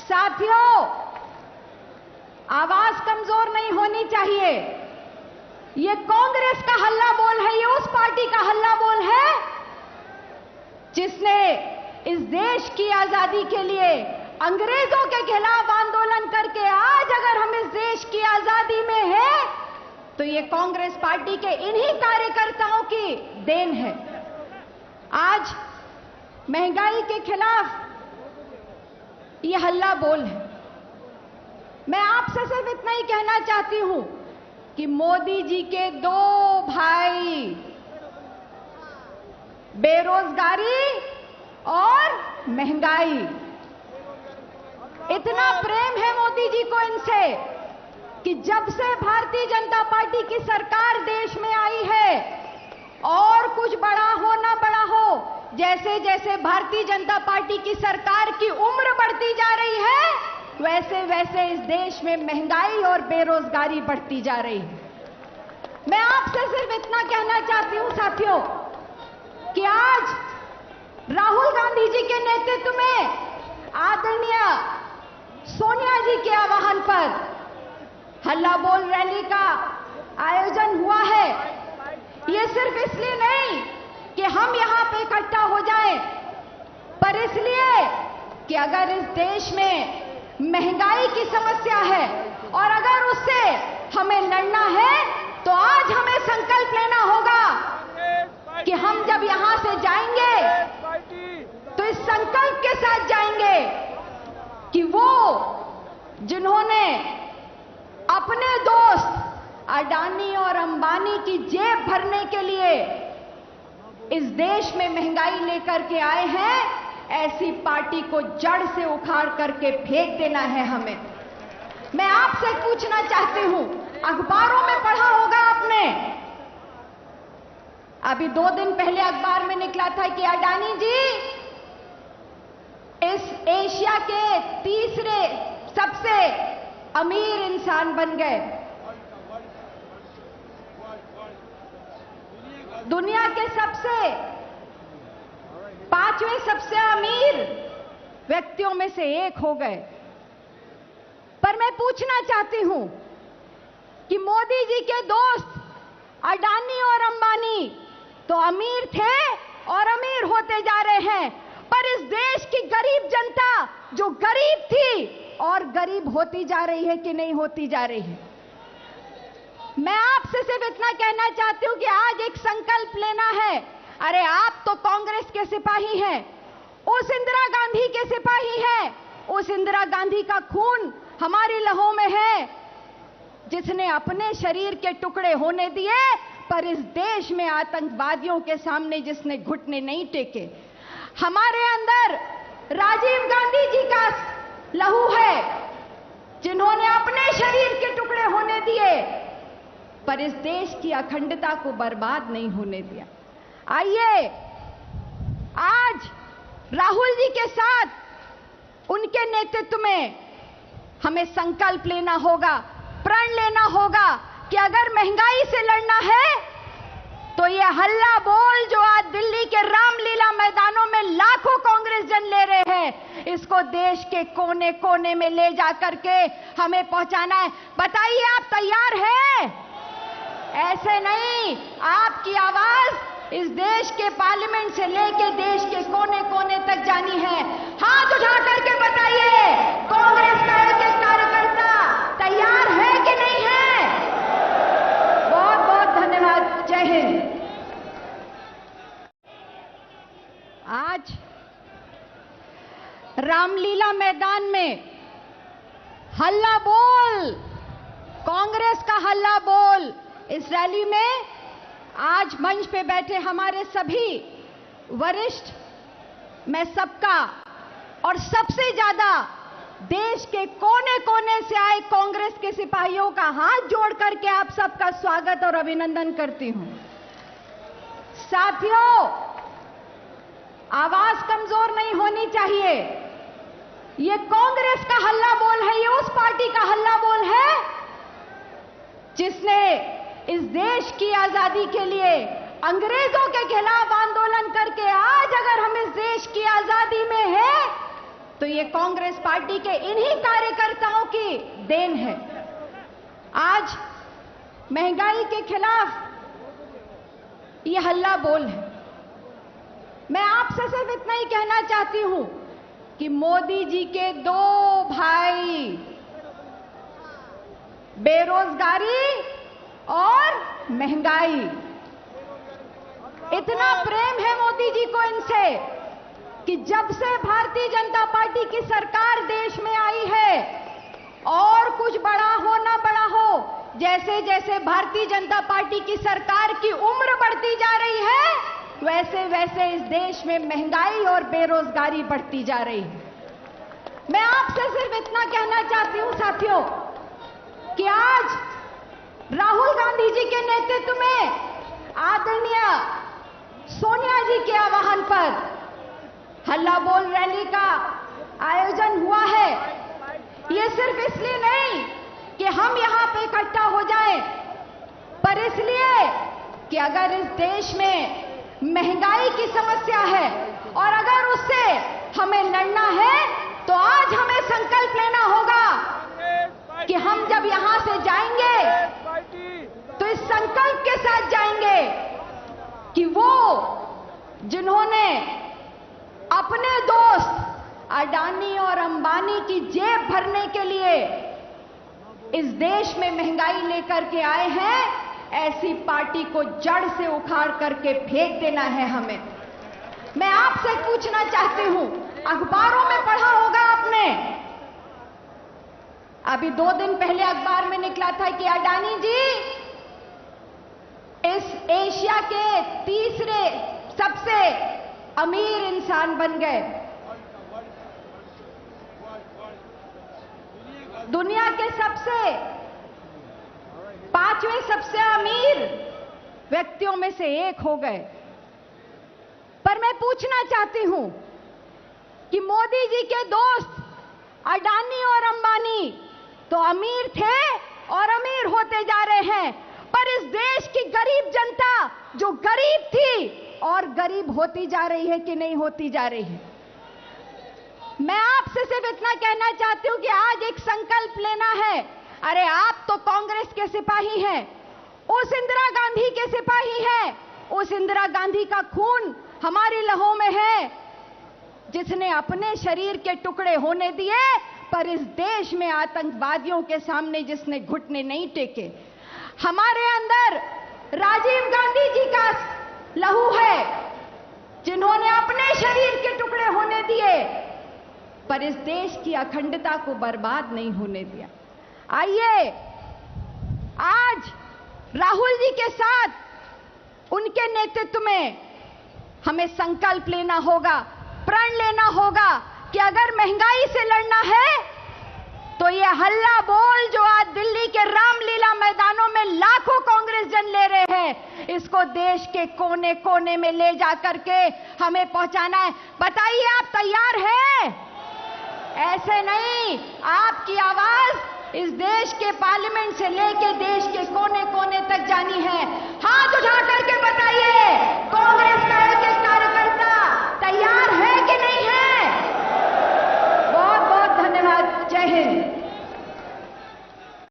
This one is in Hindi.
साथियों, आवाज कमजोर नहीं होनी चाहिए। ये कांग्रेस का हल्ला बोल है, ये उस पार्टी का हल्ला बोल है जिसने इस देश की आजादी के लिए अंग्रेजों के खिलाफ आंदोलन करके आज अगर हम इस देश की आजादी में हैं, तो ये कांग्रेस पार्टी के इन्हीं कार्यकर्ताओं की देन है। आज महंगाई के खिलाफ ये हल्ला बोल है। मैं आपसे सिर्फ इतना ही कहना चाहती हूं कि मोदी जी के दो भाई, बेरोजगारी और महंगाई, इतना प्रेम है मोदी जी को इनसे कि जब से भारतीय जनता पार्टी की सरकार देश में आई है, और कुछ बड़ा हो ना बड़ा हो, जैसे जैसे भारतीय जनता पार्टी की सरकार की उम्र बढ़ती जा रही है, वैसे वैसे इस देश में महंगाई और बेरोजगारी बढ़ती जा रही है। मैं आपसे सिर्फ इतना कहना चाहती हूं साथियों कि आज राहुल गांधी जी के नेतृत्व में आदरणीय सोनिया जी के आह्वान पर हल्ला बोल रैली का आयोजन हुआ है। ये सिर्फ इसलिए नहीं कि हम यहां पे इकट्ठा हो जाएं, पर इसलिए कि अगर इस देश में महंगाई की समस्या है और अगर उससे हमें लड़ना है, तो आज हमें संकल्प लेना होगा कि हम जब यहां से जाएंगे तो इस संकल्प के साथ जाएंगे कि वो जिन्होंने अपने दोस्त अडानी और अंबानी की जेब भरने के लिए इस देश में महंगाई लेकर के आए हैं, ऐसी पार्टी को जड़ से उखाड़ करके फेंक देना है हमें। मैं आपसे पूछना चाहती हूं, अखबारों में पढ़ा होगा आपने, अभी 2 दिन पहले अखबार में निकला था कि अडानी जी इस एशिया के तीसरे सबसे अमीर इंसान बन गए, दुनिया के सबसे 5वें सबसे अमीर व्यक्तियों में से एक हो गए। पर मैं पूछना चाहती हूं कि मोदी जी के दोस्त अडानी और अंबानी तो अमीर थे और अमीर होते जा रहे हैं, पर इस देश की गरीब जनता जो गरीब थी और गरीब होती जा रही है कि नहीं होती जा रही है। मैं आपसे सिर्फ इतना कहना चाहती हूं कि आज एक संकल्प लेना है। अरे आप तो कांग्रेस के सिपाही हैं, उस इंदिरा गांधी के सिपाही हैं, उस इंदिरा गांधी का खून हमारी लहू में है, जिसने अपने शरीर के टुकड़े होने दिए, पर इस देश में आतंकवादियों के सामने जिसने घुटने नहीं टेके। हमारे अंदर राजीव गांधी जी का लहू है, जिन्होंने अपने शरीर के टुकड़े होने दिए, पर इस देश की अखंडता को बर्बाद नहीं होने दिया। आइए आज राहुल जी के साथ उनके नेतृत्व में हमें संकल्प लेना होगा, प्रण लेना होगा कि अगर महंगाई से लड़ना है तो ये हल्ला बोल जो आज दिल्ली के रामलीला मैदानों में लाखों कांग्रेस जन ले रहे हैं, इसको देश के कोने कोने में ले जाकर के हमें पहुंचाना है। बताइए आप तैयार हैं? ऐसे नहीं, आपकी आवाज इस देश के पार्लियामेंट से लेके देश के कोने कोने तक जानी है। हाथ उठा करके बताइए, कांग्रेस का एक एक कार्यकर्ता तैयार है कि नहीं है? बहुत बहुत धन्यवाद। जय हिंद। आज रामलीला मैदान में हल्ला बोल, कांग्रेस का हल्ला बोल, इस रैली में आज मंच पे बैठे हमारे सभी वरिष्ठ, मैं सबका और सबसे ज्यादा देश के कोने कोने से आए कांग्रेस के सिपाहियों का हाथ जोड़ करके आप सबका स्वागत और अभिनंदन करती हूं। साथियों, आवाज कमजोर नहीं होनी चाहिए। ये कांग्रेस का हल्ला बोल है, ये उस पार्टी का हल्ला बोल है जिसने इस देश की आजादी के लिए अंग्रेजों के खिलाफ आंदोलन करके आज अगर हम इस देश की आजादी में हैं, तो ये कांग्रेस पार्टी के इन्हीं कार्यकर्ताओं की देन है। आज महंगाई के खिलाफ ये हल्ला बोल है। मैं आपसे सिर्फ इतना ही कहना चाहती हूं कि मोदी जी के दो भाई, बेरोजगारी और महंगाई, इतना प्रेम है मोदी जी को इनसे कि जब से भारतीय जनता पार्टी की सरकार देश में आई है, और कुछ बड़ा हो ना बड़ा हो, जैसे जैसे भारतीय जनता पार्टी की सरकार की उम्र बढ़ती जा रही है, वैसे वैसे इस देश में महंगाई और बेरोजगारी बढ़ती जा रही है। मैं आपसे सिर्फ इतना कहना चाहती हूं साथियों कि आज राहुल गांधी जी के नेतृत्व में आदरणीय सोनिया जी के आह्वान पर हल्ला बोल रैली का आयोजन हुआ है। ये सिर्फ इसलिए नहीं कि हम यहां पे इकट्ठा हो जाएं, पर इसलिए कि अगर इस देश में महंगाई की समस्या है और अगर उससे हमें लड़ना है, तो आज हमें संकल्प लेना होगा कि हम जब यहां से जाएंगे तो इस संकल्प के साथ जाएंगे कि वो जिन्होंने अपने दोस्त अडानी और अंबानी की जेब भरने के लिए इस देश में महंगाई लेकर के आए हैं, ऐसी पार्टी को जड़ से उखाड़ करके फेंक देना है हमें। मैं आपसे पूछना चाहती हूं, अखबारों में पढ़ा होगा आपने, अभी 2 दिन पहले अखबार में निकला था कि अडानी जी इस एशिया के तीसरे सबसे अमीर इंसान बन गए। दुनिया के सबसे 5वें सबसे अमीर व्यक्तियों में से एक हो गए। पर मैं पूछना चाहती हूं कि मोदी जी के दोस्त अडानी और अंबानी तो अमीर थे और अमीर होते जा रहे हैं, पर इस देश की गरीब जनता जो गरीब थी और गरीब होती जा रही है कि नहीं होती जा रही है। मैं आपसे सिर्फ इतना कहना चाहती हूं कि आज एक संकल्प लेना है। अरे आप तो कांग्रेस के सिपाही हैं, उस इंदिरा गांधी के सिपाही हैं, उस इंदिरा गांधी का खून हमारी लहू में है, जिसने अपने शरीर के टुकड़े होने दिए, पर इस देश में आतंकवादियों के सामने जिसने घुटने नहीं टेके। हमारे अंदर राजीव गांधी जी का लहू है, जिन्होंने अपने शरीर के टुकड़े होने दिए, पर इस देश की अखंडता को बर्बाद नहीं होने दिया। आइए आज राहुल जी के साथ उनके नेतृत्व में हमें संकल्प लेना होगा, प्रण लेना होगा कि अगर महंगाई से लड़ना है तो ये हल्ला बोल जो आज दिल्ली के रामलीला मैदानों में लाखों कांग्रेस जन ले रहे हैं, इसको देश के कोने कोने में ले जा करके हमें पहुंचाना है। बताइए आप तैयार हैं? ऐसे नहीं, आपकी आवाज इस देश के पार्लियामेंट से लेके देश के कोने कोने तक